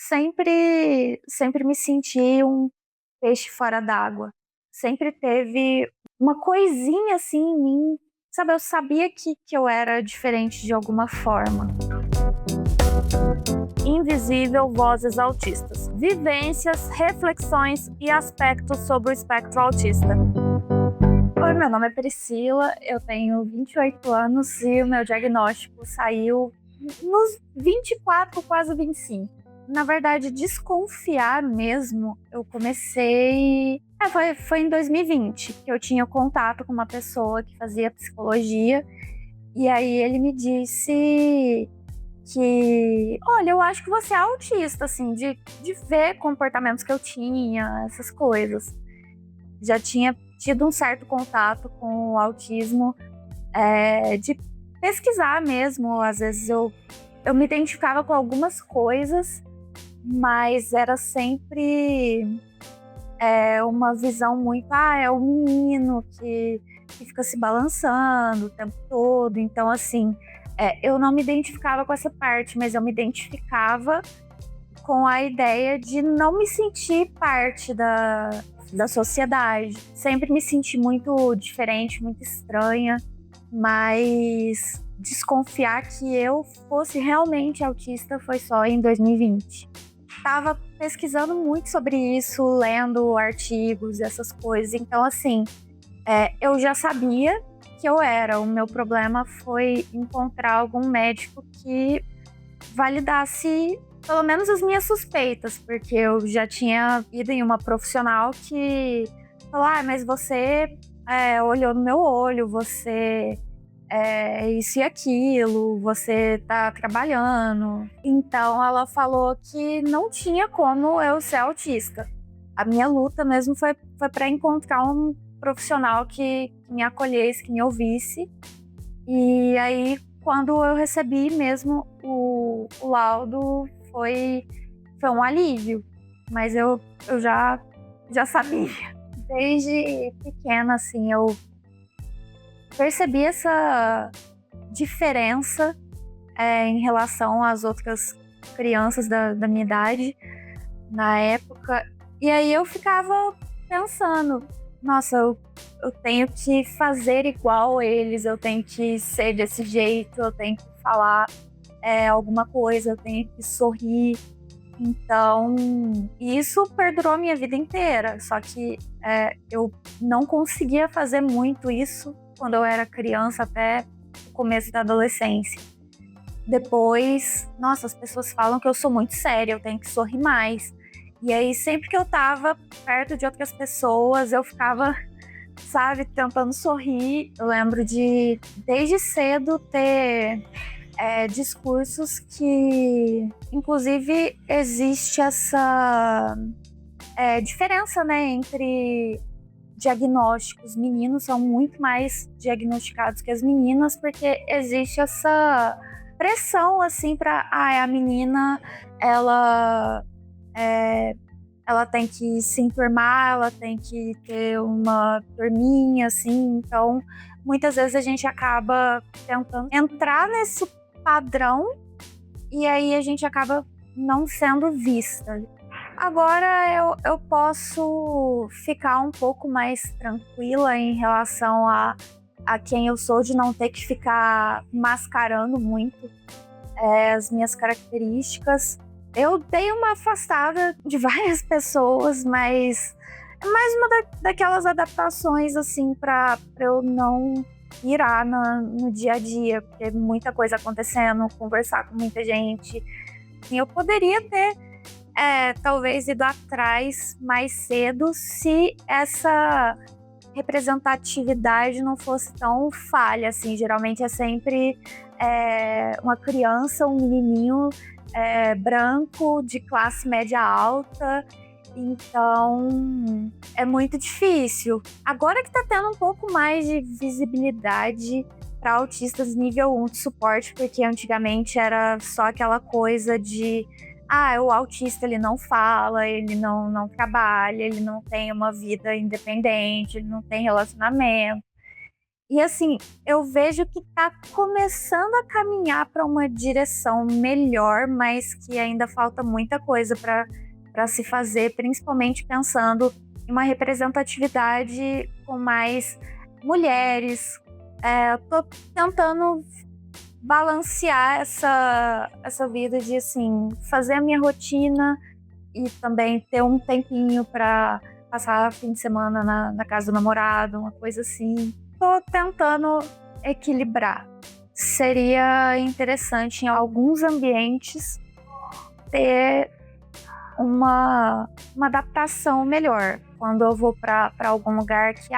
sempre me senti um peixe fora d'água. Sempre teve uma coisinha assim em mim, sabe? Eu sabia que eu era diferente de alguma forma. Invisível Vozes Autistas. Vivências, reflexões e aspectos sobre o espectro autista. Oi, meu nome é Priscila, eu tenho 28 anos e o meu diagnóstico saiu nos 24, quase 25. Na verdade, desconfiar mesmo, eu comecei... Foi em 2020 que eu tinha contato com uma pessoa que fazia psicologia e aí ele me disse que, olha, eu acho que você é autista, assim, de ver comportamentos que eu tinha, essas coisas. Já tinha tido um certo contato com o autismo, de pesquisar mesmo. Às vezes eu me identificava com algumas coisas, mas era sempre uma visão muito, é o menino que fica se balançando o tempo todo. Então, assim, eu não me identificava com essa parte, mas eu me identificava com a ideia de não me sentir parte da sociedade. Sempre me senti muito diferente, muito estranha, mas desconfiar que eu fosse realmente autista foi só em 2020. Tava pesquisando muito sobre isso, lendo artigos, essas coisas. Então, assim, eu já sabia que eu era. O meu problema foi encontrar algum médico que validasse pelo menos as minhas suspeitas, porque eu já tinha ido em uma profissional que falou: mas você olhou no meu olho, você isso e aquilo, você tá trabalhando. Então ela falou que não tinha como eu ser autista. A minha luta mesmo foi para encontrar um profissional que me acolhesse, que me ouvisse. E aí, quando eu recebi mesmo o laudo, foi um alívio. Mas eu já sabia. Desde pequena, assim, eu percebi essa diferença em relação às outras crianças da minha idade na época. E aí eu ficava pensando, nossa, eu tenho que fazer igual eles, eu tenho que ser desse jeito, eu tenho que falar alguma coisa, eu tenho que sorrir. Então, isso perdurou a minha vida inteira. Só que eu não conseguia fazer muito isso quando eu era criança, até o começo da adolescência. Depois, nossa, as pessoas falam que eu sou muito séria, eu tenho que sorrir mais. E aí, sempre que eu tava perto de outras pessoas, eu ficava, sabe, tentando sorrir. Eu lembro de, desde cedo, ter discursos que, inclusive, existe essa diferença, né, entre diagnósticos. Meninos são muito mais diagnosticados que as meninas, porque existe essa pressão, assim, para a menina, ela tem que se enturmar, ela tem que ter uma turminha, assim. Então, muitas vezes a gente acaba tentando entrar nesse padrão e aí a gente acaba não sendo vista. Agora eu posso ficar um pouco mais tranquila em relação a quem eu sou, de não ter que ficar mascarando muito as minhas características. Eu dei uma afastada de várias pessoas, mas é mais uma daquelas adaptações, assim, para eu não pirar no dia a dia, porque muita coisa acontecendo, conversar com muita gente. E eu poderia ter, talvez, ido atrás mais cedo se essa representatividade não fosse tão falha, assim. Geralmente é sempre uma criança, um menininho branco, de classe média alta. Então, é muito difícil. Agora que tá tendo um pouco mais de visibilidade para autistas nível 1 de suporte, porque antigamente era só aquela coisa de o autista, ele não fala, ele não trabalha, ele não tem uma vida independente, ele não tem relacionamento. E assim, eu vejo que tá começando a caminhar para uma direção melhor, mas que ainda falta muita coisa para se fazer, principalmente pensando em uma representatividade com mais mulheres. Eu tô tentando balancear essa vida de assim, fazer a minha rotina e também ter um tempinho para passar fim de semana na casa do namorado, uma coisa assim. Tô tentando equilibrar. Seria interessante em alguns ambientes ter uma adaptação melhor. Quando eu vou para algum lugar que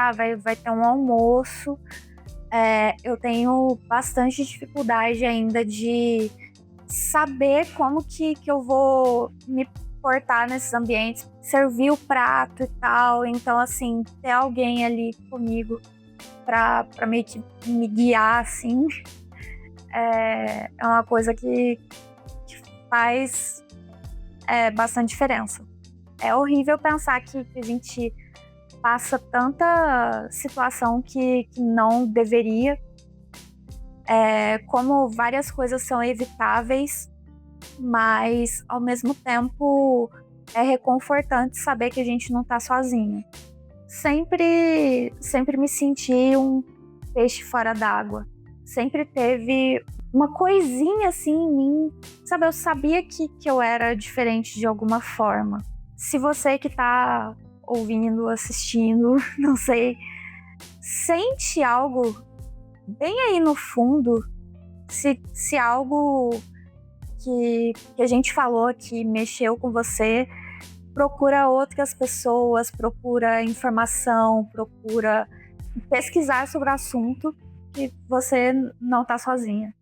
vai ter um almoço, eu tenho bastante dificuldade ainda de saber como que eu vou me portar nesses ambientes, servir o prato e tal. Então, assim, ter alguém ali comigo para meio que me guiar, assim, é uma coisa que faz bastante diferença. É horrível pensar que a gente passa tanta situação que não deveria, como várias coisas são evitáveis, mas ao mesmo tempo é reconfortante saber que a gente não tá sozinho. Sempre me senti um peixe fora d'água. Sempre teve uma coisinha assim em mim, sabe? Eu sabia que eu era diferente de alguma forma. Se você que tá ouvindo, assistindo, não sei, sente algo bem aí no fundo, se algo que a gente falou aqui mexeu com você, procura outras pessoas, procura informação, procura pesquisar sobre o assunto, que você não tá sozinha.